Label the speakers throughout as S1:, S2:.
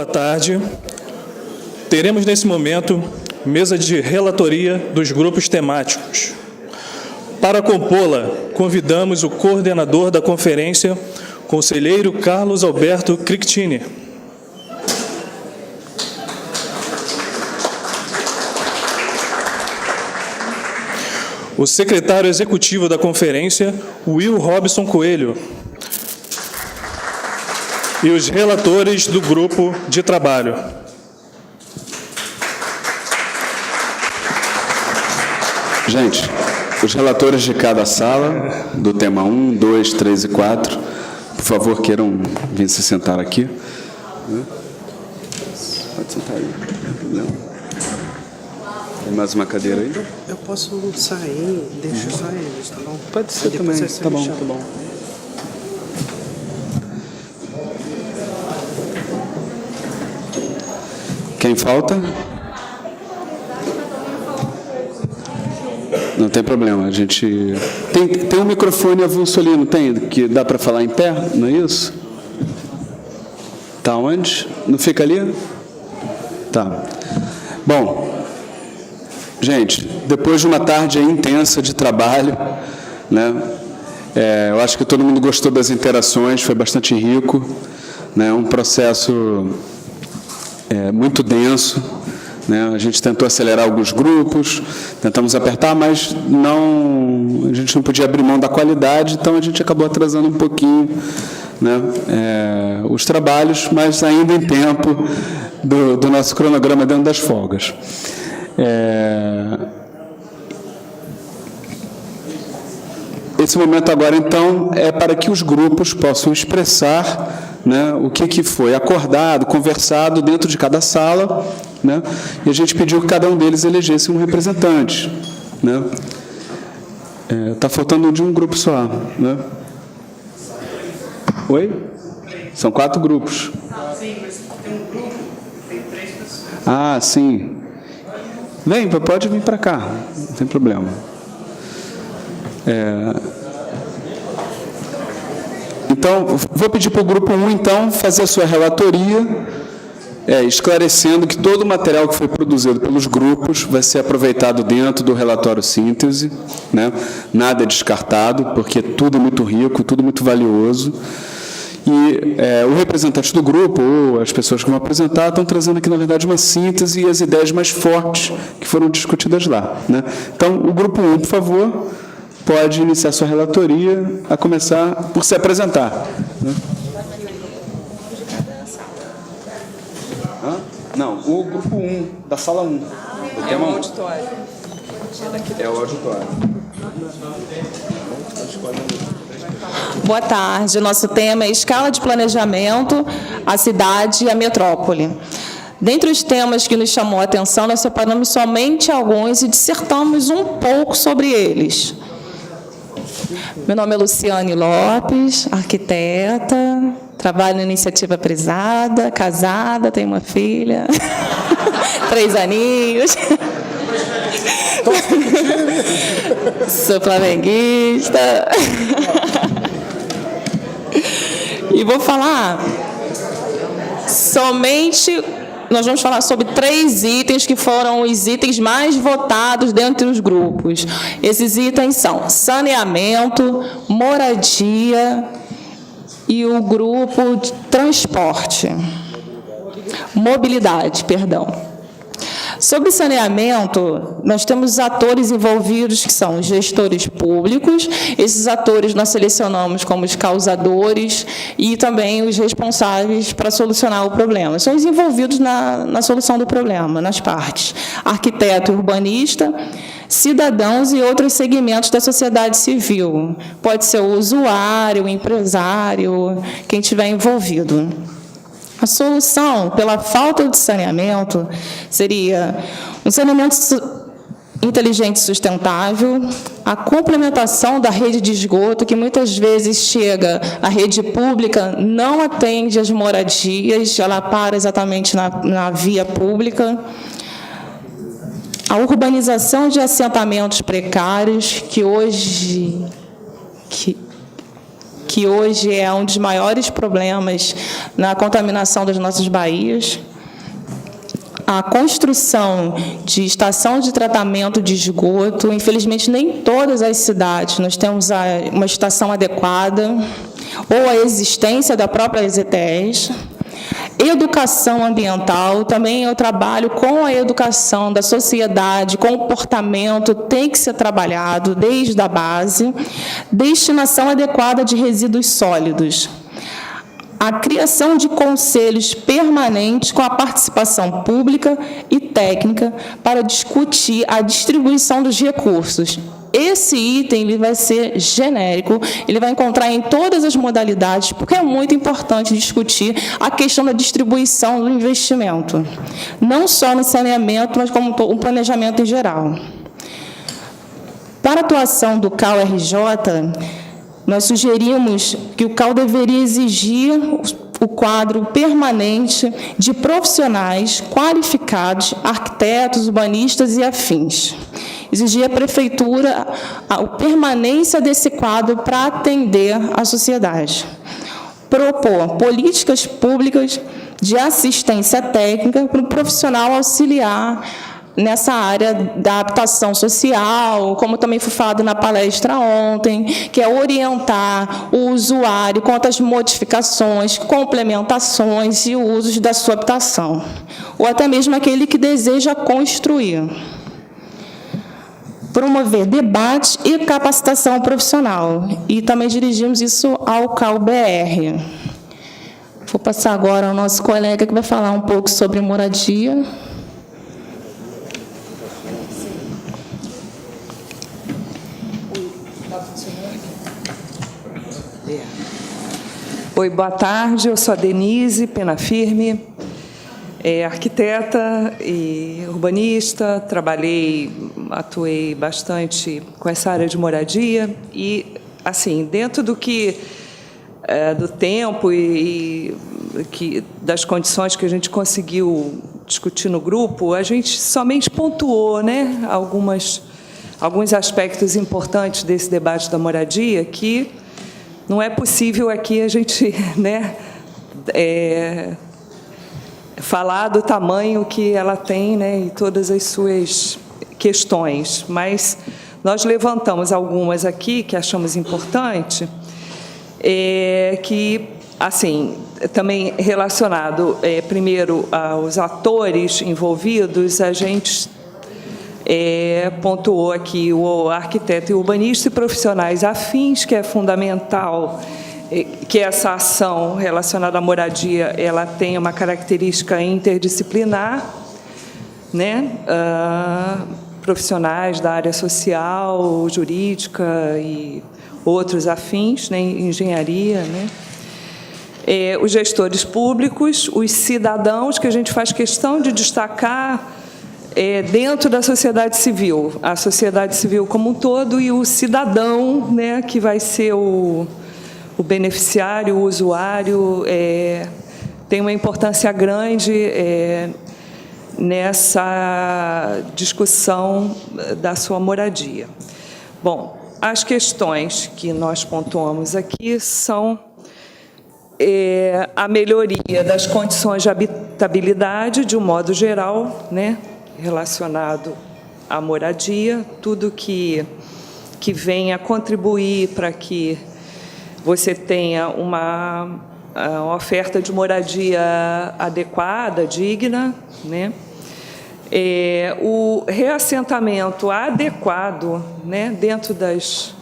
S1: tarde. Teremos nesse momento mesa de relatoria dos grupos temáticos. Para compô-la, convidamos o coordenador da conferência, conselheiro Carlos Alberto Crictini. O secretário executivo da conferência, Will Robson Coelho. E os relatores do grupo de trabalho.
S2: Gente, os relatores de cada sala, do tema 1, 2, 3 e 4, por favor, queiram vir se sentar aqui. Pode sentar aí, não tem problema. Tem mais uma cadeira aí?
S3: Eu posso sair, deixa só eles, tá bom?
S2: Pode ser também, tá bom, tá bom. Quem falta? Não tem problema, a gente... Tem um microfone avulso ali, não tem? Que dá para falar em pé, não é isso? Tá onde? Não fica ali? Tá. Bom, gente, depois de uma tarde intensa de trabalho, né? Eu acho que todo mundo gostou das interações, foi bastante rico, né? Um processo muito denso, né? A gente tentou acelerar alguns grupos, tentamos apertar, mas a gente não podia abrir mão da qualidade, então a gente acabou atrasando um pouquinho, né, os trabalhos, mas ainda em tempo do nosso cronograma dentro das folgas. Esse momento agora, então, é para que os grupos possam expressar, né, o que foi acordado, conversado dentro de cada sala, né, e a gente pediu que cada um deles elegesse um representante. Né. Está faltando de um grupo só. Né. Oi? São 4 grupos.
S3: Sim, mas tem um grupo, tem 3 pessoas.
S2: Ah, sim. Vem, pode vir para cá, não tem problema. Então, vou pedir para o grupo 1, então, fazer a sua relatoria, esclarecendo que todo o material que foi produzido pelos grupos vai ser aproveitado dentro do relatório síntese, né? Nada é descartado, porque tudo é muito rico, tudo muito valioso. E o representante do grupo, ou as pessoas que vão apresentar, estão trazendo aqui, na verdade, uma síntese e as ideias mais fortes que foram discutidas lá. Né? Então, o grupo 1, por favor, pode iniciar sua relatoria, a começar por se apresentar. Né? Não, o grupo 1, da sala 1. O tema 1.
S4: Auditório.
S2: É o auditório.
S4: Boa tarde. Nosso tema é escala de planejamento, a cidade e a metrópole. Dentre os temas que nos chamou a atenção, nós separamos somente alguns e dissertamos um pouco sobre eles. Meu nome é Luciane Lopes, arquiteta, trabalho na iniciativa privada, casada, tenho uma filha, 3 aninhos. Sou flamenguista. E vou falar nós vamos falar sobre 3 itens que foram os itens mais votados dentre os grupos. Esses itens são saneamento, moradia e o grupo de transporte. Mobilidade, perdão. Sobre saneamento, nós temos atores envolvidos que são os gestores públicos. Esses atores nós selecionamos como os causadores e também os responsáveis para solucionar o problema. São os envolvidos na solução do problema, nas partes. Arquiteto e urbanista, cidadãos e outros segmentos da sociedade civil. Pode ser o usuário, o empresário, quem estiver envolvido. A solução, pela falta de saneamento, seria um saneamento inteligente e sustentável, a complementação da rede de esgoto, que muitas vezes chega, a rede pública não atende às moradias, ela para exatamente na via pública, a urbanização de assentamentos precários, que que hoje é um dos maiores problemas na contaminação das nossas baías. A construção de estação de tratamento de esgoto, infelizmente, nem em todas as cidades nós temos uma estação adequada, ou a existência da própria EZTES. Educação ambiental, também eu trabalho com a educação da sociedade, comportamento tem que ser trabalhado desde a base. Destinação adequada de resíduos sólidos. A criação de conselhos permanentes com a participação pública e técnica para discutir a distribuição dos recursos. Esse item ele vai ser genérico, ele vai encontrar em todas as modalidades, porque é muito importante discutir a questão da distribuição do investimento, não só no saneamento, mas como um planejamento em geral. Para a atuação do CAU-RJ, nós sugerimos que o CAU deveria exigir o quadro permanente de profissionais qualificados, arquitetos, urbanistas e afins. Exigir à Prefeitura a permanência desse quadro para atender a sociedade. Propor políticas públicas de assistência técnica para o profissional auxiliar nessa área da habitação social, como também foi falado na palestra ontem, que é orientar o usuário quanto às modificações, complementações e usos da sua habitação, ou até mesmo aquele que deseja construir. Promover debate e capacitação profissional, e também dirigimos isso ao CAU-BR. Vou passar agora ao nosso colega que vai falar um pouco sobre moradia.
S5: Oi, boa tarde, eu sou a Denise Penafirme, arquiteta e urbanista, atuei bastante com essa área de moradia e, assim, dentro do tempo e das condições que a gente conseguiu discutir no grupo, a gente somente pontuou, né, alguns aspectos importantes desse debate da moradia que não é possível aqui a gente, né, falar do tamanho que ela tem, né, e todas as suas questões, mas nós levantamos algumas aqui que achamos importante, que, assim, também relacionado, primeiro, aos atores envolvidos, a gente pontuou aqui o arquiteto e urbanista e profissionais afins, que é fundamental que essa ação relacionada à moradia ela tenha uma característica interdisciplinar, né? Profissionais da área social, jurídica e outros afins, né? Engenharia, né? Os gestores públicos, os cidadãos, que a gente faz questão de destacar dentro da sociedade civil, a sociedade civil como um todo e o cidadão, né, que vai ser o beneficiário, o usuário, tem uma importância grande nessa discussão da sua moradia. Bom, as questões que nós pontuamos aqui são a melhoria das condições de habitabilidade, de um modo geral, né, relacionado à moradia, tudo que venha contribuir para que você tenha uma oferta de moradia adequada, digna, né? O reassentamento adequado, né, dentro das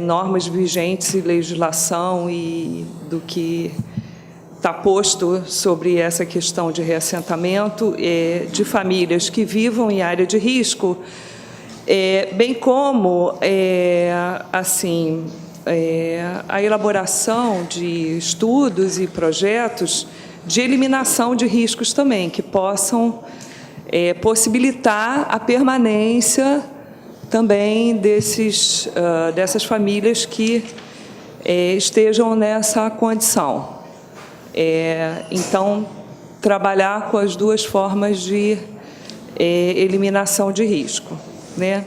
S5: normas vigentes e legislação e do que está posto sobre essa questão de reassentamento de famílias que vivam em área de risco, bem como assim, a elaboração de estudos e projetos de eliminação de riscos também, que possam possibilitar a permanência também dessas famílias que estejam nessa condição. Então, trabalhar com as duas formas de eliminação de risco, né?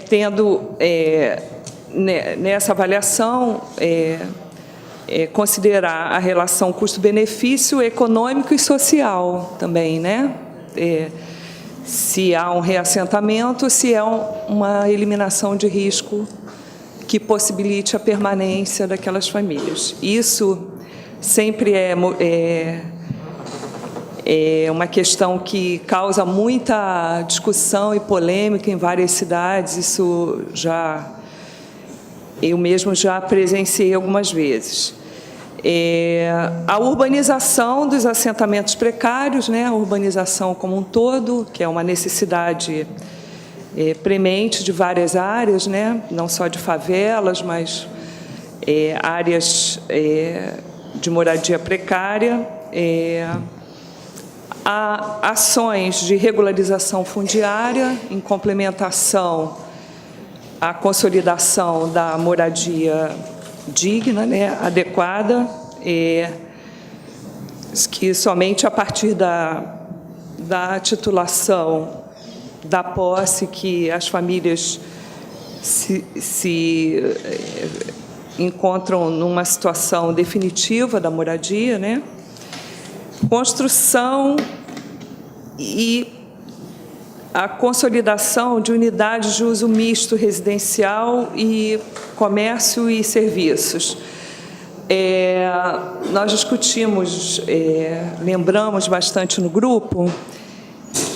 S5: Tendo nessa avaliação, considerar a relação custo-benefício econômico e social também, né? Se há um reassentamento, se há uma eliminação de risco que possibilite a permanência daquelas famílias. Isso sempre é uma questão que causa muita discussão e polêmica em várias cidades. Isso eu mesmo já presenciei algumas vezes. A urbanização dos assentamentos precários, né, a urbanização como um todo, que é uma necessidade premente de várias áreas, né, não só de favelas, mas áreas de moradia precária. Há ações de regularização fundiária em complementação à consolidação da moradia digna, né, adequada, que somente a partir da titulação, da posse, que as famílias se encontram numa situação definitiva da moradia, né? Construção e a consolidação de unidades de uso misto residencial e comércio e serviços. Nós discutimos, lembramos bastante no grupo,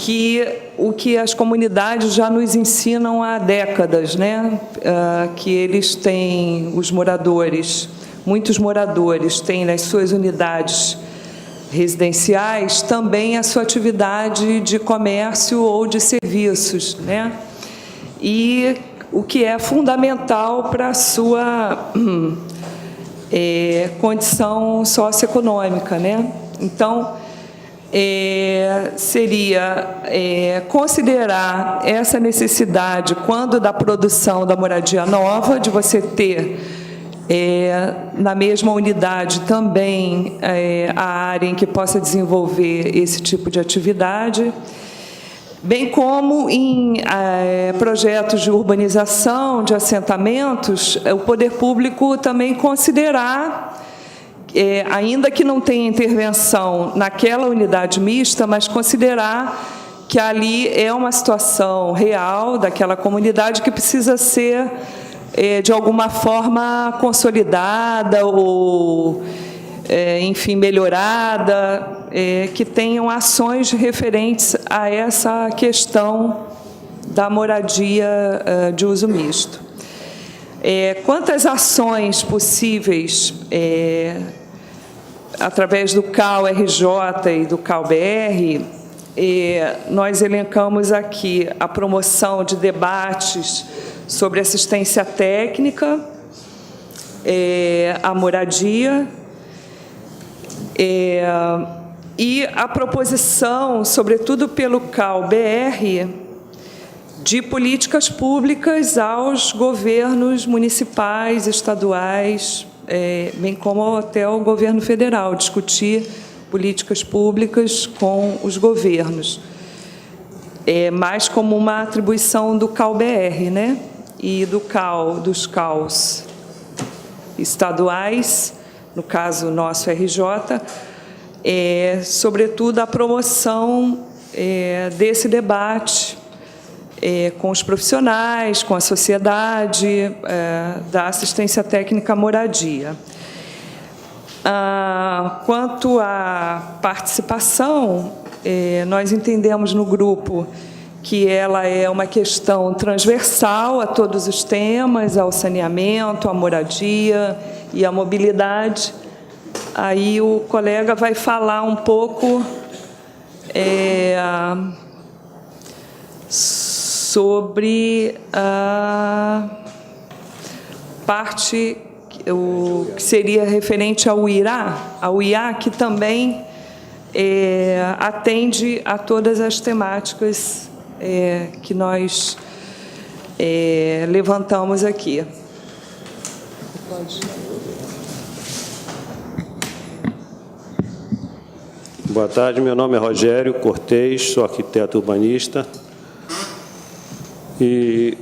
S5: que o que as comunidades já nos ensinam há décadas, né? Que eles têm, muitos moradores têm nas suas unidades residenciais também a sua atividade de comércio ou de serviços, né? E o que é fundamental para a sua condição socioeconômica, né? Então, seria considerar essa necessidade, quando da produção da moradia nova, de você ter na mesma unidade também a área em que possa desenvolver esse tipo de atividade, bem como em projetos de urbanização, de assentamentos, o poder público também considerar, ainda que não tenha intervenção naquela unidade mista, mas considerar que ali é uma situação real daquela comunidade que precisa ser de alguma forma consolidada ou, enfim, melhorada, que tenham ações referentes a essa questão da moradia de uso misto. Quantas ações possíveis, através do CAU-RJ e do CAU-BR, nós elencamos aqui a promoção de debates sobre assistência técnica, a moradia, e a proposição, sobretudo pelo CAU-BR, de políticas públicas aos governos municipais, estaduais, bem como até ao governo federal, discutir políticas públicas com os governos. Mais como uma atribuição do CAU-BR, né? E dos CAUs estaduais, no caso nosso RJ, sobretudo a promoção desse debate com os profissionais, com a sociedade, da assistência técnica à moradia. Quanto à participação, nós entendemos no grupo que ela é uma questão transversal a todos os temas, ao saneamento, à moradia e à mobilidade. Aí o colega vai falar um pouco sobre a parte que seria referente ao IA, que também atende a todas as temáticas que nós levantamos aqui.
S6: Boa tarde, meu nome é Rogério Cortez, sou arquiteto urbanista. E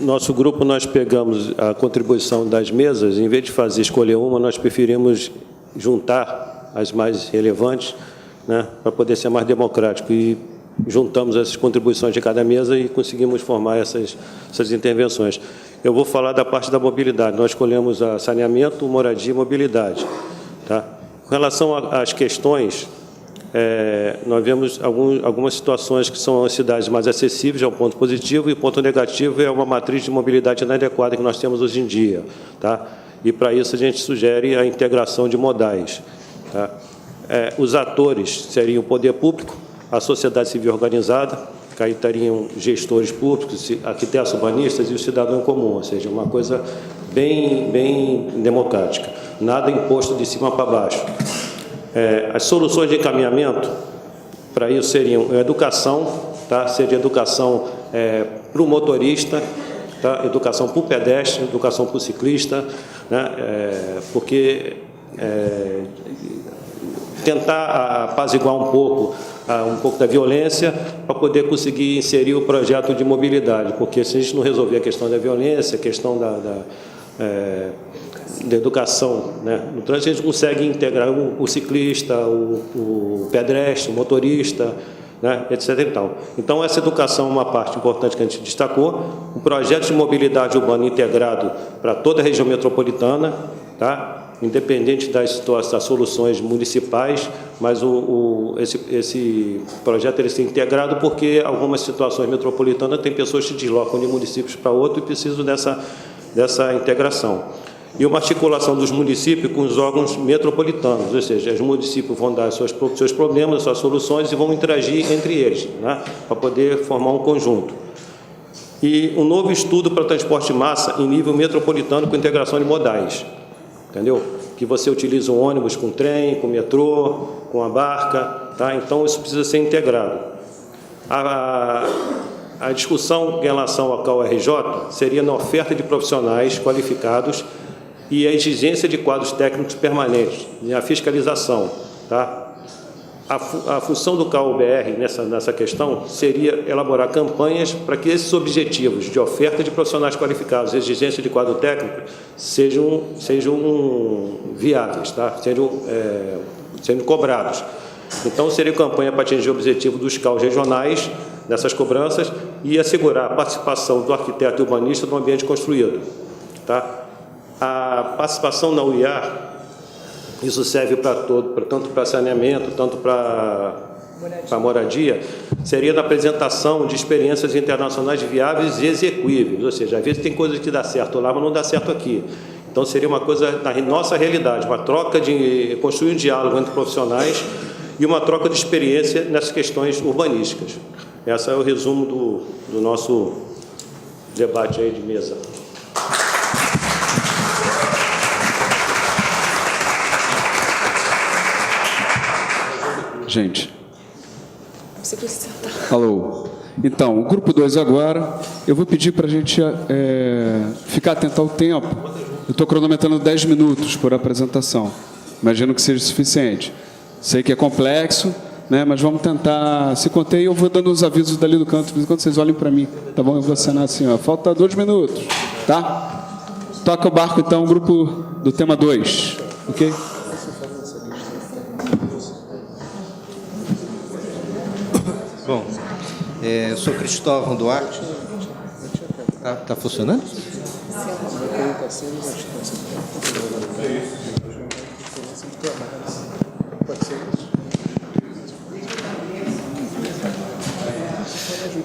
S6: nosso grupo, nós pegamos a contribuição das mesas, em vez de escolher uma, nós preferimos juntar as mais relevantes, né, para poder ser mais democrático. E juntamos essas contribuições de cada mesa e conseguimos formar essas intervenções. Eu vou falar da parte da mobilidade. Nós escolhemos a saneamento, moradia e mobilidade. Tá? Com relação às questões, nós vemos algumas situações que são as cidades mais acessíveis, é um ponto positivo, e o ponto negativo é uma matriz de mobilidade inadequada que nós temos hoje em dia. Tá? E, para isso, a gente sugere a integração de modais. Tá? Os atores seriam o poder público, a sociedade civil organizada, que aí estariam gestores públicos, arquitetos urbanistas e o cidadão comum, ou seja, uma coisa bem democrática, nada imposto de cima para baixo. As soluções de encaminhamento, para isso, seriam educação, tá? Seria educação para o motorista, tá? Educação para o pedestre, educação para o ciclista, né? Porque tentar apaziguar um pouco da violência para poder conseguir inserir o projeto de mobilidade, porque se a gente não resolver a questão da violência, a questão da educação, né, no trânsito, a gente consegue integrar o ciclista, o pedestre, o motorista, né, etc. E tal. Então, essa educação é uma parte importante que a gente destacou. Um projeto de mobilidade urbana integrado para toda a região metropolitana, tá? Independente das soluções municipais, mas esse projeto ele ser integrado porque algumas situações metropolitanas tem pessoas que se deslocam de municípios para outro e precisam dessa integração. E uma articulação dos municípios com os órgãos metropolitanos, ou seja, os municípios vão dar seus problemas, suas soluções e vão interagir entre eles, né, para poder formar um conjunto. E um novo estudo para transporte de massa em nível metropolitano com integração de modais. Entendeu? Que você utiliza um ônibus com trem, com metrô, com a barca, tá? Então isso precisa ser integrado. A discussão em relação ao CAU-RJ seria na oferta de profissionais qualificados e a exigência de quadros técnicos permanentes, e a fiscalização, tá? A função do CAU-BR nessa questão seria elaborar campanhas para que esses objetivos de oferta de profissionais qualificados e exigência de quadro técnico sejam viáveis, tá? Sejam cobrados. Então, seria campanha para atingir o objetivo dos CAUs regionais nessas cobranças e assegurar a participação do arquiteto e urbanista no ambiente construído. Tá? A participação na UIA, isso serve para tanto para saneamento, tanto para moradia, seria na apresentação de experiências internacionais viáveis e execuíveis, ou seja, às vezes tem coisas que dá certo lá, mas não dá certo aqui. Então, seria uma coisa na nossa realidade, uma troca construir um diálogo entre profissionais e uma troca de experiência nessas questões urbanísticas. Esse é o resumo do nosso debate aí de mesa.
S2: Gente. Você precisa sentar. Alô. Então, o grupo 2 agora, eu vou pedir para a gente ficar atento ao tempo. Eu estou cronometrando 10 minutos por apresentação. Imagino que seja suficiente. Sei que é complexo, né, mas vamos tentar se conter e eu vou dando os avisos dali do canto, enquanto vocês olhem para mim. Tá bom? Eu vou assinar assim, ó. Falta 2 minutos, tá? Toca o barco, então, o grupo do tema 2. Ok?
S7: Bom, eu sou Cristóvão Duarte. Tá funcionando?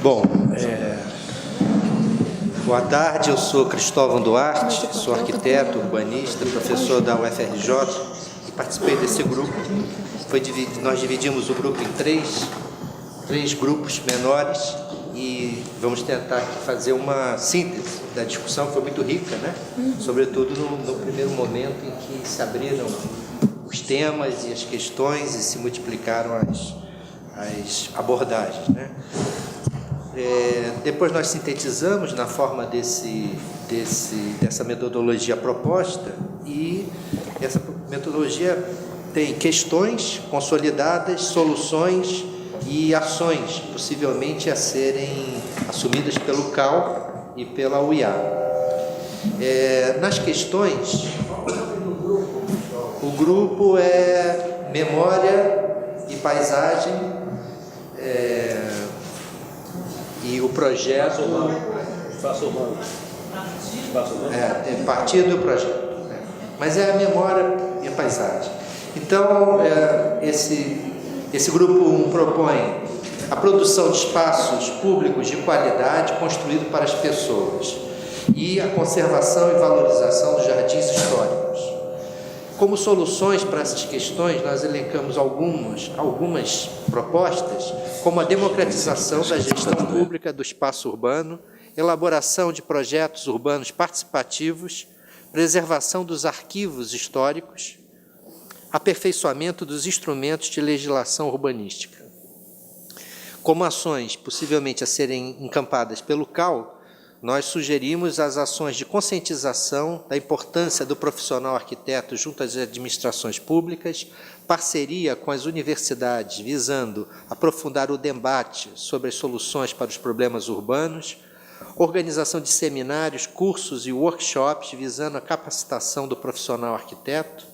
S7: Bom, boa tarde, eu sou Cristóvão Duarte, sou arquiteto, urbanista, professor da UFRJ e participei desse grupo. Nós dividimos o grupo em três grupos menores e vamos tentar fazer uma síntese da discussão, que foi muito rica, né? Sobretudo no primeiro momento em que se abriram os temas e as questões e se multiplicaram as abordagens, né? Depois nós sintetizamos na forma dessa metodologia proposta, e essa metodologia tem questões consolidadas, soluções e ações possivelmente a serem assumidas pelo CAU e pela UIA. Nas questões, o grupo é Memória e Paisagem, e o projeto...
S6: Espaço urbano.
S7: Tem partido e o projeto. Mas é a memória e a paisagem. Então, esse grupo 1 propõe a produção de espaços públicos de qualidade construídos para as pessoas e a conservação e valorização dos jardins históricos. Como soluções para essas questões, nós elencamos algumas propostas, como a democratização da gestão pública do espaço urbano, elaboração de projetos urbanos participativos, preservação dos arquivos históricos, aperfeiçoamento dos instrumentos de legislação urbanística. Como ações possivelmente a serem encampadas pelo CAL, nós sugerimos as ações de conscientização da importância do profissional arquiteto junto às administrações públicas, parceria com as universidades visando aprofundar o debate sobre as soluções para os problemas urbanos, organização de seminários, cursos e workshops visando a capacitação do profissional arquiteto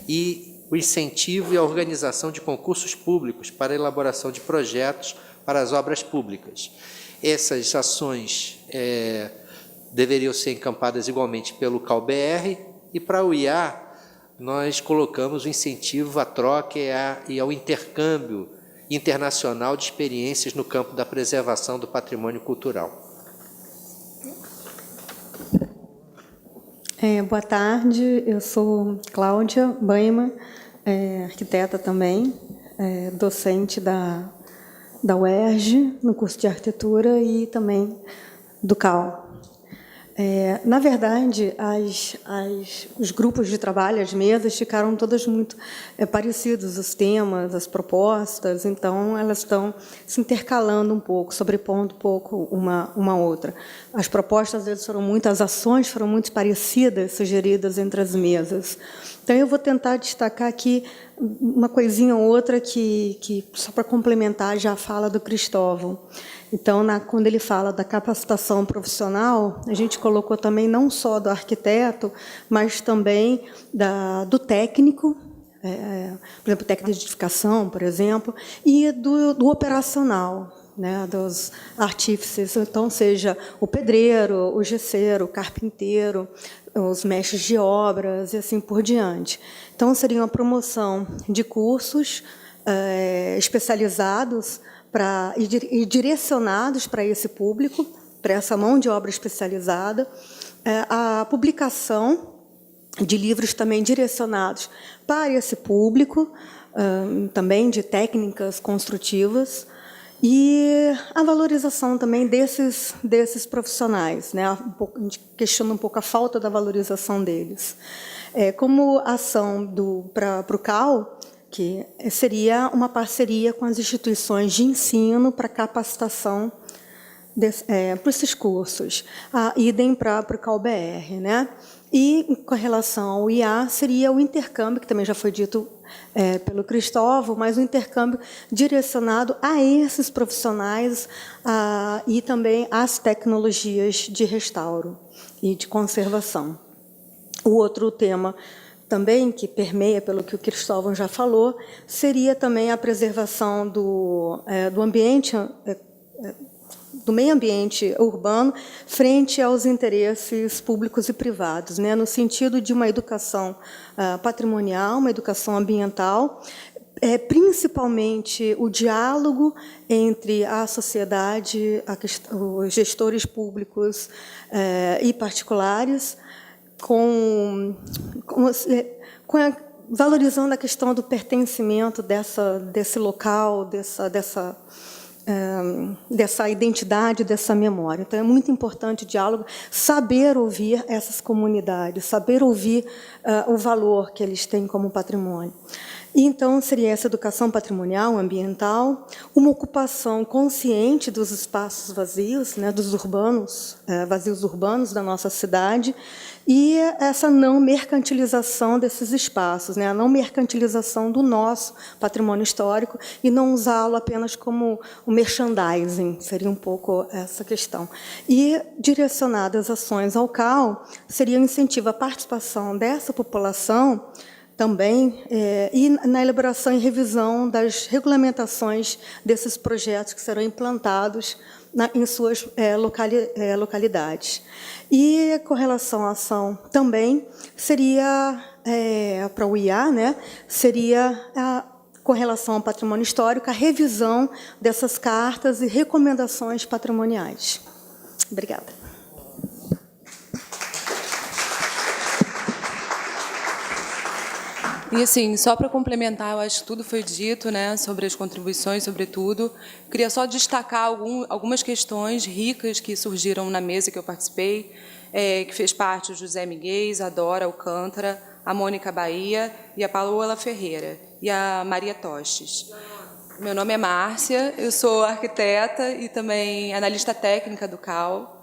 S7: e o incentivo e a organização de concursos públicos para a elaboração de projetos para as obras públicas. Essas ações deveriam ser encampadas igualmente pelo CAL-BR e para o IA nós colocamos o incentivo à troca e ao intercâmbio internacional de experiências no campo da preservação do patrimônio cultural.
S8: Boa tarde, eu sou Cláudia Baima, arquiteta também, docente da UERJ, no curso de arquitetura e também do CAL. Na verdade, os grupos de trabalho, as mesas, ficaram todas muito parecidos, os temas, as propostas, então elas estão se intercalando um pouco, sobrepondo um pouco uma outra. As propostas, às vezes, as ações foram muito parecidas, sugeridas entre as mesas. Então, eu vou tentar destacar aqui uma coisinha ou outra que só para complementar, já fala do Cristóvão. Então, quando ele fala da capacitação profissional, a gente colocou também não só do arquiteto, mas também do técnico, por exemplo, técnico de edificação, por exemplo, e do operacional, né, dos artífices, então, seja o pedreiro, o gesseiro, o carpinteiro, os mestres de obras e assim por diante. Então, seria uma promoção de cursos especializados e direcionados para esse público, para essa mão de obra especializada, a publicação de livros também direcionados para esse público, também de técnicas construtivas, e a valorização também desses profissionais, né? A gente questiona um pouco a falta da valorização deles. Como ação para o CAL, que seria uma parceria com as instituições de ensino para capacitação para esses cursos, idem para o CAL-BR, né? E, com relação ao IA, seria o intercâmbio, que também já foi dito pelo Cristóvão, mas o intercâmbio direcionado a esses profissionais e também às tecnologias de restauro e de conservação. O outro tema também, que permeia pelo que o Cristóvão já falou, seria também a preservação do ambiente, do meio ambiente urbano, frente aos interesses públicos e privados, né, no sentido de uma educação patrimonial, uma educação ambiental, principalmente o diálogo entre a sociedade, os gestores públicos e particulares, valorizando a questão do pertencimento desse local, dessa identidade, dessa memória. Então, é muito importante o diálogo, saber ouvir essas comunidades, saber ouvir o valor que eles têm como patrimônio. E, então, seria essa educação patrimonial, ambiental, uma ocupação consciente dos espaços vazios, né, dos vazios urbanos da nossa cidade, e essa não mercantilização desses espaços, né, a não mercantilização do nosso patrimônio histórico e não usá-lo apenas como o merchandising, seria um pouco essa questão. E direcionadas ações ao CAU, seria um incentivo à participação dessa população também, e na elaboração e revisão das regulamentações desses projetos que serão implantados em suas localidades. E, com relação à ação também, seria, para o IA, né, seria, com relação ao patrimônio histórico, a revisão dessas cartas e recomendações patrimoniais. Obrigada.
S9: E, assim, só para complementar, eu acho que tudo foi dito, né, sobre as contribuições, sobretudo. Queria só destacar algumas questões ricas que surgiram na mesa que eu participei, que fez parte o José Miguel, a Dora Alcântara, a Mônica Bahia e a Paola Ferreira, e a Maria Tostes. Meu nome é Márcia, eu sou arquiteta e também analista técnica do CAU.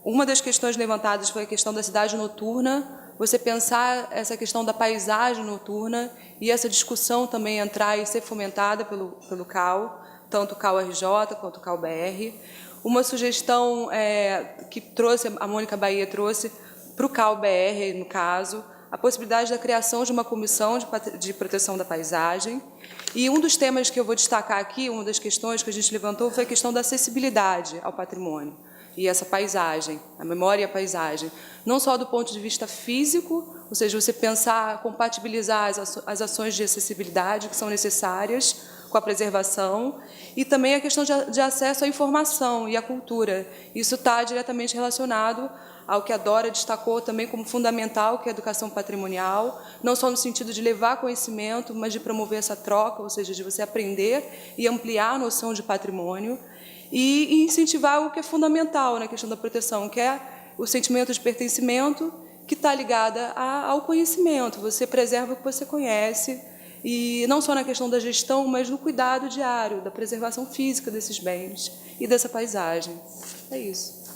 S9: Uma das questões levantadas foi a questão da cidade noturna, você pensar essa questão da paisagem noturna e essa discussão também entrar e ser fomentada pelo CAU, tanto o CAU-RJ quanto o CAU-BR. Uma sugestão que a Mônica Bahia trouxe para o CAU-BR, no caso, a possibilidade da criação de uma comissão de proteção da paisagem. E um dos temas que eu vou destacar aqui, uma das questões que a gente levantou, foi a questão da acessibilidade ao patrimônio. E essa paisagem, a memória e a paisagem, não só do ponto de vista físico, ou seja, você pensar, compatibilizar as ações de acessibilidade que são necessárias com a preservação, e também a questão de acesso à informação e à cultura. Isso está diretamente relacionado ao que a Dora destacou também como fundamental, que é a educação patrimonial, não só no sentido de levar conhecimento, mas de promover essa troca, ou seja, de você aprender e ampliar a noção de patrimônio, e incentivar o que é fundamental na questão da proteção, que é o sentimento de pertencimento, que está ligada ao conhecimento. Você preserva o que você conhece, e não só na questão da gestão, mas no cuidado diário, da preservação física desses bens e dessa paisagem. É isso.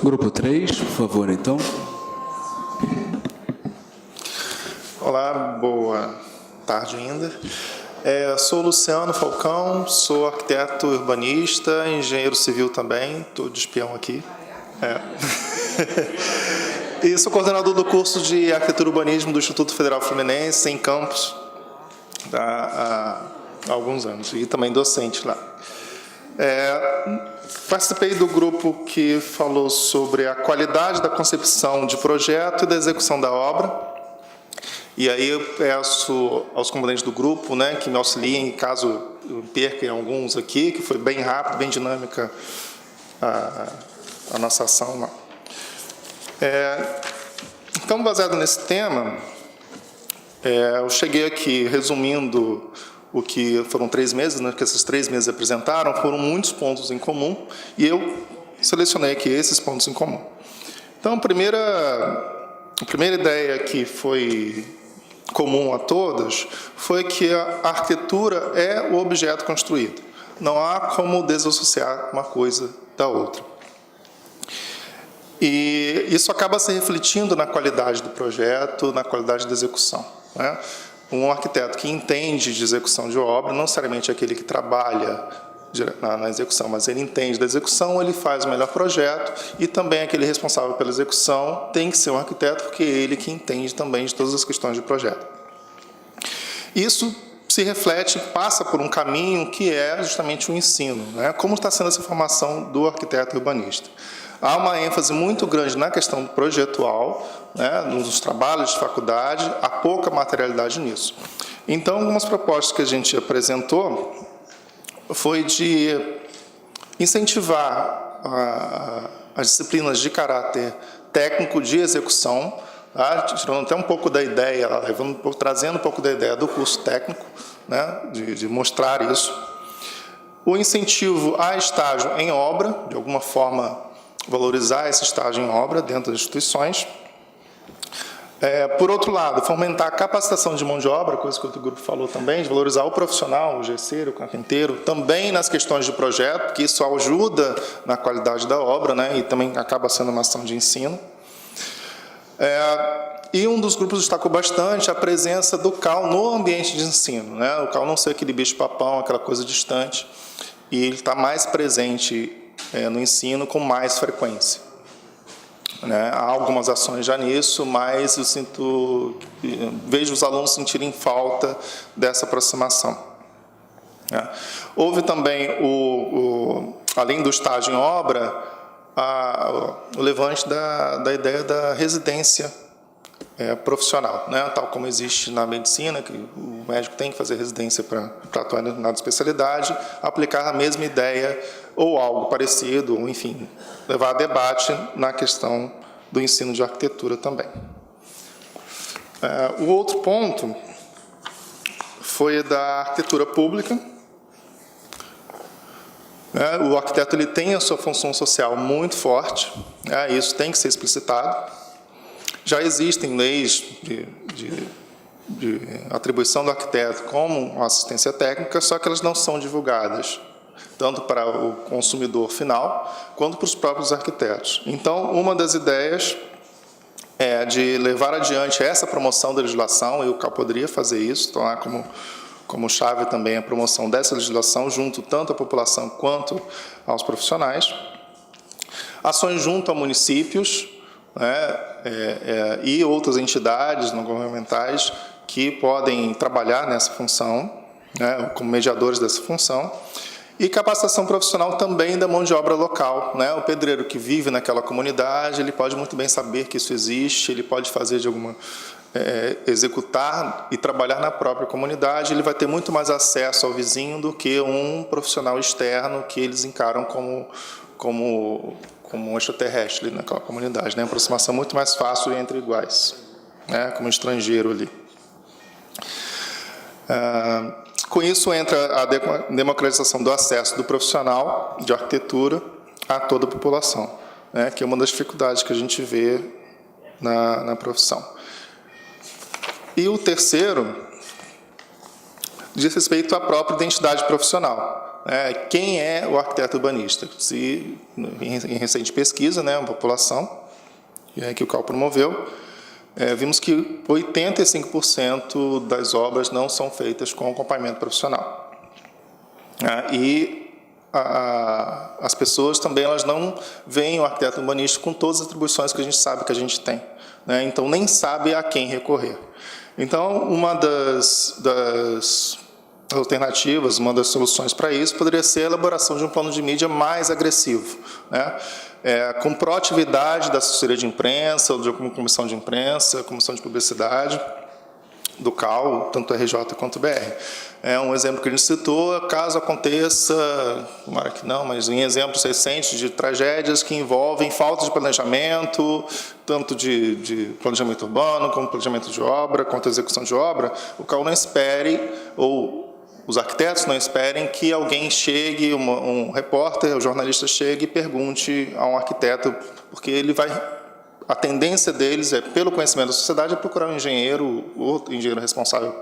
S2: Grupo 3, por favor, então.
S10: Olá, boa tarde ainda. Sou Luciano Falcão, sou arquiteto urbanista, engenheiro civil também, estou de espião aqui. E sou coordenador do curso de Arquitetura e Urbanismo do Instituto Federal Fluminense, em Campos, há alguns anos, e também docente lá. Participei do grupo que falou sobre a qualidade da concepção de projeto e da execução da obra. E aí eu peço aos componentes do grupo, né, que me auxiliem, caso eu perca em alguns aqui, que foi bem rápido, bem dinâmica a nossa ação lá. Então, baseado nesse tema, eu cheguei aqui resumindo o que foram 3 meses, né, que esses 3 meses apresentaram, foram muitos pontos em comum, e eu selecionei aqui esses pontos em comum. Então, a primeira ideia que foi comum a todas foi que a arquitetura é o objeto construído. Não há como desassociar uma coisa da outra. E isso acaba se refletindo na qualidade do projeto, na qualidade da execução, né? Um arquiteto que entende de execução de obra, não necessariamente aquele que trabalha na execução, mas ele entende da execução, ele faz o melhor projeto, e também aquele responsável pela execução tem que ser um arquiteto, porque é ele que entende também de todas as questões de projeto. Isso se reflete, passa por um caminho que é justamente o ensino, né? Como está sendo essa formação do arquiteto urbanista? Há uma ênfase muito grande na questão projetual, né, nos trabalhos de faculdade, há pouca materialidade nisso. Então, algumas propostas que a gente apresentou foi de incentivar as disciplinas de caráter técnico de execução, tá? Tirando até um pouco da ideia, trazendo um pouco da ideia do curso técnico, né, de mostrar isso. O incentivo a estágio em obra, de alguma forma valorizar esse estágio em obra dentro das instituições. Por outro lado, fomentar a capacitação de mão de obra, coisa que o outro grupo falou também, de valorizar o profissional, o gesseiro, o carpinteiro, também nas questões de projeto, porque isso ajuda na qualidade da obra, né, e também acaba sendo uma ação de ensino. E um dos grupos destacou bastante a presença do CAL no ambiente de ensino, né, o CAL não ser aquele bicho-papão, aquela coisa distante, e ele está mais presente no ensino com mais frequência. Há algumas ações já nisso, mas vejo os alunos sentirem falta dessa aproximação. Houve também, além do estágio em obra, o levante da ideia da residência profissional, né? Tal como existe na medicina, que o médico tem que fazer residência para atuar em determinada especialidade, aplicar a mesma ideia ou algo parecido, ou, enfim, levar a debate na questão do ensino de arquitetura também. O outro ponto foi da arquitetura pública. O arquiteto ele tem a sua função social muito forte, isso tem que ser explicitado. Já existem leis de atribuição do arquiteto como assistência técnica, só que elas não são divulgadas, tanto para o consumidor final, quanto para os próprios arquitetos. Então, uma das ideias é de levar adiante essa promoção da legislação, e o CAL poderia fazer isso, tornar como chave também a promoção dessa legislação, junto tanto à população quanto aos profissionais. Ações junto a municípios, e outras entidades não governamentais que podem trabalhar nessa função, como mediadores dessa função, e capacitação profissional também da mão de obra local. O pedreiro que vive naquela comunidade, ele pode muito bem saber que isso existe, ele pode fazer executar e trabalhar na própria comunidade, ele vai ter muito mais acesso ao vizinho do que um profissional externo que eles encaram como um extraterrestre naquela comunidade, uma aproximação muito mais fácil entre iguais, como um estrangeiro ali. Com isso entra a democratização do acesso do profissional de arquitetura a toda a população, que é uma das dificuldades que a gente vê na profissão. E o terceiro diz respeito à própria identidade profissional. Quem é o arquiteto urbanista? Em recente pesquisa, uma população que o CAL promoveu, vimos que 85% das obras não são feitas com acompanhamento profissional. E as pessoas também elas não veem o arquiteto urbanista com todas as atribuições que a gente sabe que a gente tem. Então, nem sabe a quem recorrer. Então, uma das alternativas, uma das soluções para isso poderia ser a elaboração de um plano de mídia mais agressivo, com proatividade da assessoria de imprensa, ou de alguma comissão de imprensa, comissão de publicidade, do CAL, tanto RJ quanto o BR. Um exemplo que a gente citou, caso aconteça, tomara que não, mas em exemplos recentes de tragédias que envolvem falta de planejamento, tanto de planejamento urbano, como planejamento de obra, quanto execução de obra, o CAL não espere, ou os arquitetos não esperem que alguém chegue, um repórter, um jornalista chegue e pergunte a um arquiteto, porque ele vai... A tendência deles pelo conhecimento da sociedade, procurar um engenheiro, ou engenheiro responsável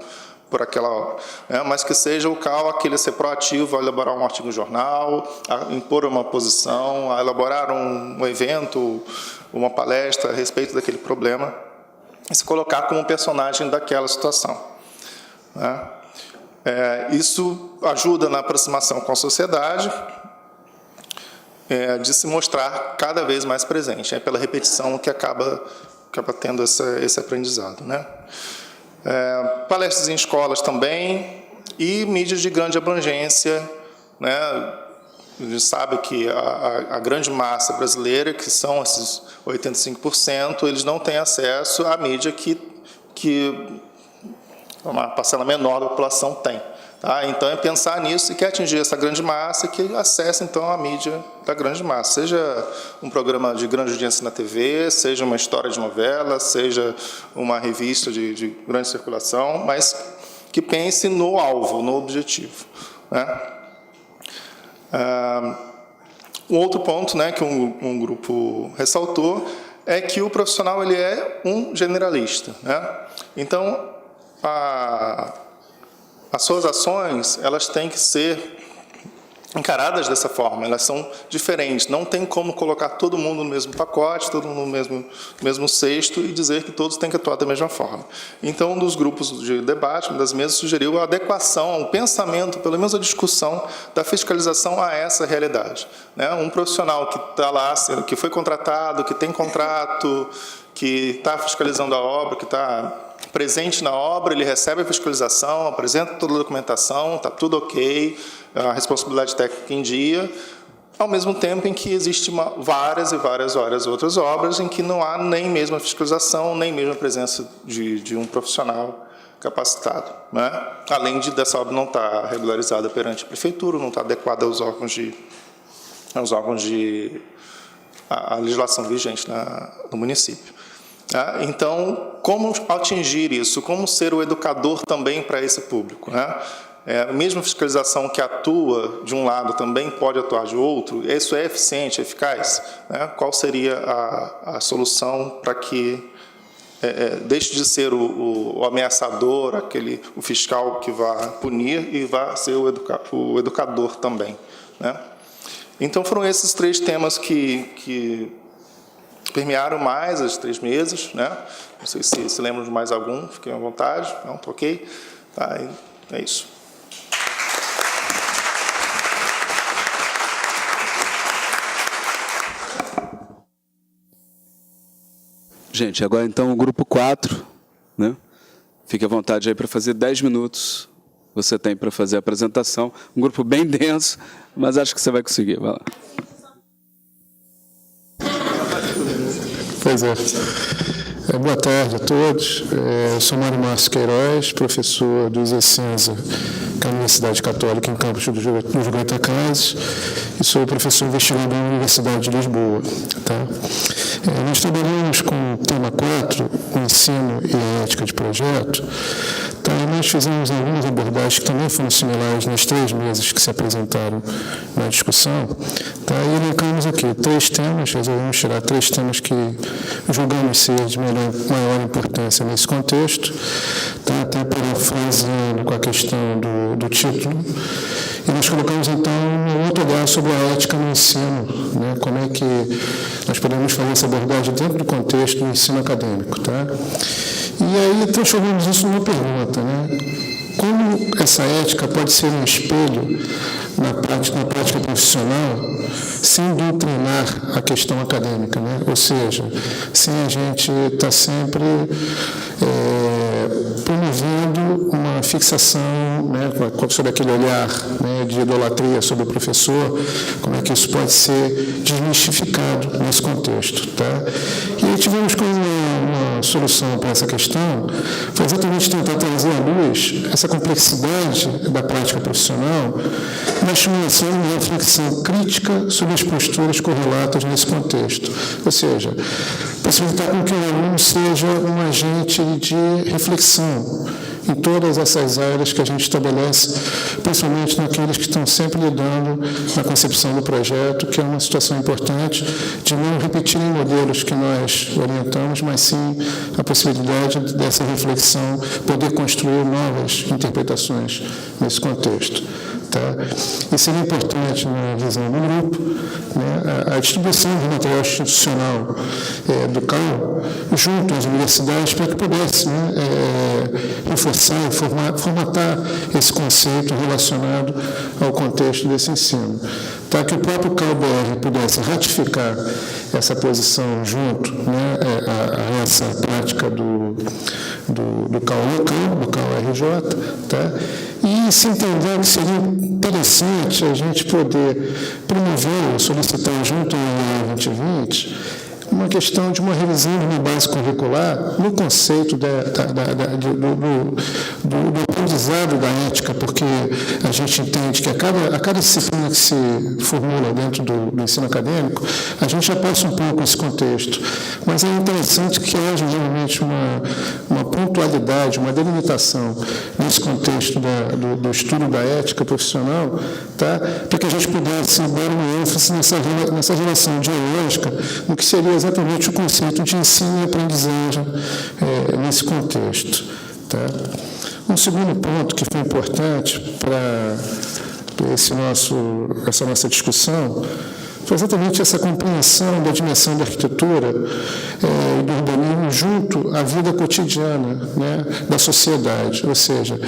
S10: por aquela obra, mas que seja o CAL aquele a ser proativo, a elaborar um artigo no jornal, a impor uma posição, a elaborar um evento, uma palestra a respeito daquele problema, e se colocar como personagem daquela situação. Isso ajuda na aproximação com a sociedade, de se mostrar cada vez mais presente. É pela repetição que acaba tendo esse aprendizado. Palestras em escolas também e mídias de grande abrangência. A gente sabe que a grande massa brasileira, que são esses 85%, eles não têm acesso à mídia que uma parcela menor da população tem. Então, é pensar nisso e quer atingir essa grande massa, que acesse, então, a mídia da grande massa. Seja um programa de grande audiência na TV, seja uma história de novela, seja uma revista de grande circulação, mas que pense no alvo, no objetivo. Um outro ponto, né, que um grupo ressaltou é que o profissional ele é um generalista, né? Então, as suas ações elas têm que ser encaradas dessa forma, elas são diferentes, não tem como colocar todo mundo no mesmo pacote, todo mundo no mesmo cesto e dizer que todos têm que atuar da mesma forma. Então, um dos grupos de debate, uma das mesas, sugeriu a adequação, o pensamento, pelo menos a discussão da fiscalização a essa realidade, né? Um profissional que está lá, que foi contratado, que tem contrato, que está fiscalizando a obra, que está presente na obra, ele recebe a fiscalização, apresenta toda a documentação, está tudo ok, a responsabilidade técnica em dia, ao mesmo tempo em que existem várias outras obras em que não há nem mesmo a fiscalização, nem mesmo a presença de um profissional capacitado, né? Além dessa obra não estar regularizada perante a prefeitura, não estar adequada aos órgãos à legislação vigente no município. Então, como atingir isso? Como ser o educador também para esse público, né? A mesma fiscalização que atua de um lado também pode atuar de outro. Isso é eficiente, eficaz, né? Qual seria a solução para que deixe de ser o ameaçador, o fiscal que vai punir e vá ser o educador também, né? Então, foram esses 3 temas que permearam mais as 3 mesas, né? Não sei se lembram de mais algum, fiquem à vontade. Não, ok? Tá, é isso.
S2: Gente, agora então o grupo 4, né? Fique à vontade aí para fazer 10 minutos. Você tem para fazer a apresentação. Um grupo bem denso, mas acho que você vai conseguir. Vai lá.
S11: Pois é. Boa tarde a todos. Eu sou Mário Márcio Queiroz, professor do ISECENSA, que é a Universidade Católica em Campos dos Goytacazes, e sou professor investigador da Universidade de Lisboa. Tá? Nós trabalhamos com o tema 4, o ensino e a ética de projeto. Tá? Nós fizemos algumas abordagens que também foram similares nas 3 mesas que se apresentaram na discussão. Tá? E elencamos aqui 3 temas, resolvemos tirar 3 temas que julgamos ser de maior importância nesse contexto, tá? Até parafraseando com a questão do título. E nós colocamos, então, um outro olhar sobre a ética no ensino, né? Como é que nós podemos fazer essa abordagem dentro do contexto do ensino acadêmico. Tá? E aí transformamos isso numa pergunta, né? Como essa ética pode ser um espelho na prática profissional sem doutrinar a questão acadêmica, né? Ou seja, sem a gente estar sempre promovendo uma fixação, né, sobre aquele olhar, né, de idolatria sobre o professor, como é que isso pode ser desmistificado nesse contexto. Tá? E aí tivemos como uma solução para essa questão, foi exatamente tentar trazer à luz essa complexidade da prática profissional, na estimulação de uma reflexão crítica sobre as posturas correlatas nesse contexto. Ou seja, possibilitar com que o aluno seja um agente de reflexão em todas essas áreas que a gente estabelece, principalmente naqueles que estão sempre lidando na concepção do projeto, que é uma situação importante de não repetirem modelos que nós orientamos, mas sim a possibilidade dessa reflexão poder construir novas interpretações nesse contexto. Tá? E seria importante, na visão do grupo, né, a distribuição do material institucional do CAU junto às universidades para que pudesse, né, reforçar e formatar esse conceito relacionado ao contexto desse ensino. Tá? Que o próprio CAU-BR pudesse ratificar essa posição junto, né, a essa prática do CAU local, do CAU-RJ, tá? E se entender que seria interessante a gente poder promover, solicitar junto ao 2020, uma questão de uma revisão de uma base curricular no conceito do aprendizado da ética, porque a gente entende que a cada disciplina que se formula dentro do ensino acadêmico, a gente já passa um pouco esse contexto. Mas é interessante que haja realmente uma pontualidade, uma delimitação nesse contexto do estudo da ética profissional, tá? Para que a gente pudesse dar uma ênfase nessa relação dialógica, no que seria exatamente o conceito de ensino e aprendizagem nesse contexto. Tá? Um segundo ponto que foi importante para essa nossa discussão foi exatamente essa compreensão da dimensão da arquitetura e do urbanismo junto à vida cotidiana, né, da sociedade, ou seja,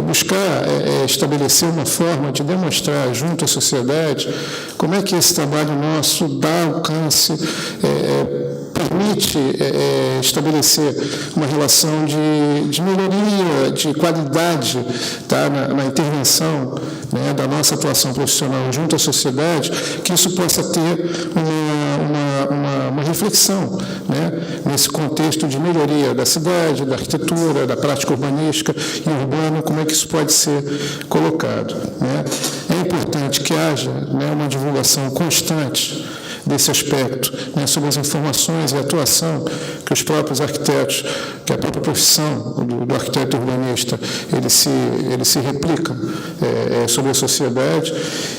S11: buscar estabelecer uma forma de demonstrar junto à sociedade como é que esse trabalho nosso dá alcance, permite estabelecer uma relação de melhoria, de qualidade, tá, na intervenção, né, da nossa atuação profissional junto à sociedade, que isso possa ter uma reflexão, né, nesse contexto de melhoria da cidade, da arquitetura, da prática urbanística e urbana, como é que isso pode ser colocado. Né? É importante que haja, né, uma divulgação constante desse aspecto, né, sobre as informações e a atuação que os próprios arquitetos, que a própria profissão do arquiteto urbanista, ele se replica sobre a sociedade,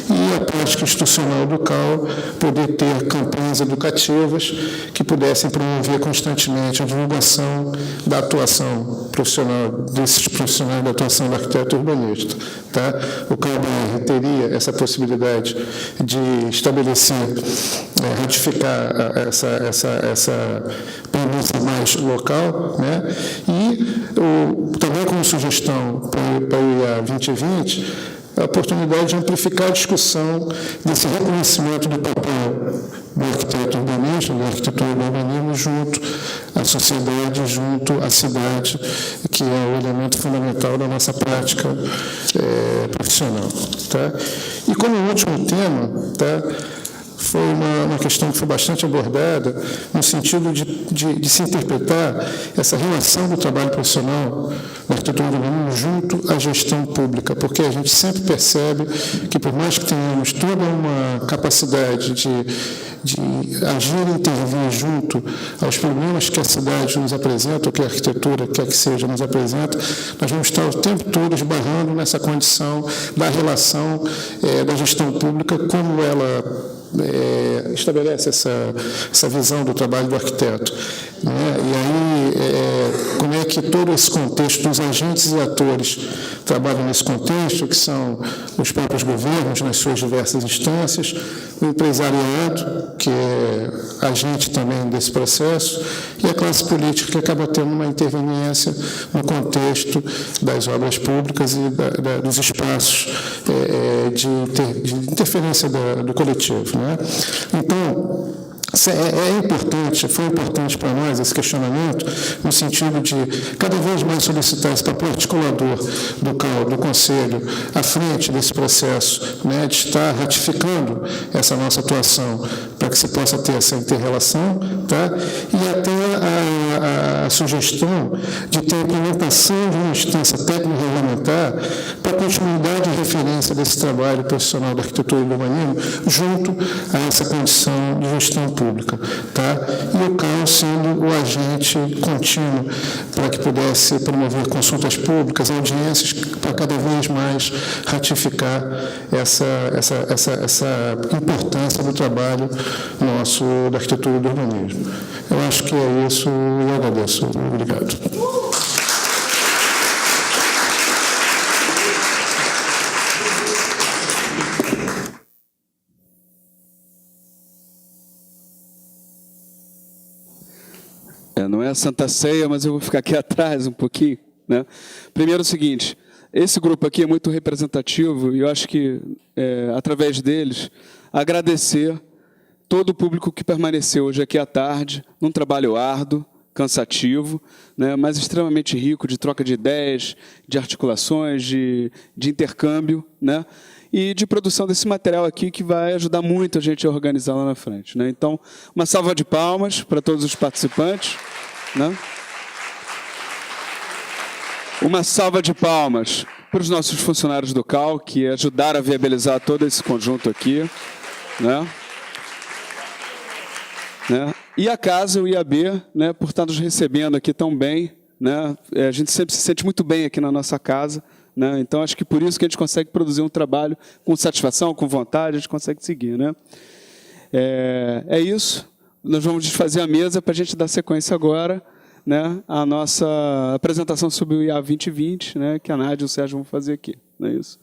S11: e a prática institucional do CAU poder ter campanhas educativas que pudessem promover constantemente a divulgação da atuação profissional, desses profissionais da atuação do arquiteto urbanista. Tá? O CAU-BR teria essa possibilidade de estabelecer, ratificar essa premissa mais local, né? E também como sugestão para o IA 2020, a oportunidade de amplificar a discussão desse reconhecimento do papel do arquiteto urbanista, da arquitetura do urbanismo, junto à sociedade, junto à cidade, que é o elemento fundamental da nossa prática profissional. Tá? E como último tema, tá, foi uma questão que foi bastante abordada no sentido de se interpretar essa relação do trabalho profissional da arquitetura do urbanismo junto à gestão pública, porque a gente sempre percebe que, por mais que tenhamos toda uma capacidade de agir e intervir junto aos problemas que a cidade nos apresenta, ou que a arquitetura, quer que seja, nos apresenta, nós vamos estar o tempo todo esbarrando nessa condição da relação da gestão pública, como ela estabelece essa visão do trabalho do arquiteto. Né? E aí, como é que todo esse contexto dos agentes e atores trabalham nesse contexto, que são os próprios governos, nas suas diversas instâncias, o empresariado, que é agente também desse processo, e a classe política, que acaba tendo uma interveniência no contexto das obras públicas e dos espaços de interferência do coletivo. Né? Então, foi importante para nós esse questionamento, no sentido de cada vez mais solicitar esse papel articulador do Conselho à frente desse processo, né, de estar ratificando essa nossa atuação para que se possa ter essa inter-relação, tá? E até a sugestão de ter a implementação de uma instância técnico-regulamentar para a continuidade e referência desse trabalho profissional da arquitetura e do urbanismo junto a essa condição de gestão pública, tá? E o CAU sendo o agente contínuo para que pudesse promover consultas públicas, audiências, para cada vez mais ratificar essa importância do trabalho nosso da arquitetura e do urbanismo. Eu acho que é isso e eu agradeço. Obrigado.
S2: Não é a Santa Ceia, mas eu vou ficar aqui atrás um pouquinho. Né? Primeiro é o seguinte, esse grupo aqui é muito representativo e eu acho que, através deles, agradecer todo o público que permaneceu hoje aqui à tarde, num trabalho árduo, cansativo, né, mas extremamente rico de troca de ideias, de articulações, de intercâmbio, né? e de produção desse material aqui, que vai ajudar muito a gente a organizar lá na frente, né? Então, uma salva de palmas para todos os participantes, né? Uma salva de palmas para os nossos funcionários do CAL, que ajudaram a viabilizar todo esse conjunto aqui, né? E a casa, o IAB, né, por estar nos recebendo aqui tão bem, né? A gente sempre se sente muito bem aqui na nossa casa, né? Então, acho que por isso que a gente consegue produzir um trabalho com satisfação, com vontade, a gente consegue seguir, né? É isso. Nós vamos desfazer a mesa para a gente dar sequência agora, né, a nossa apresentação sobre o IA 2020, né, que a Nádia e o Sérgio vão fazer aqui. Não é isso?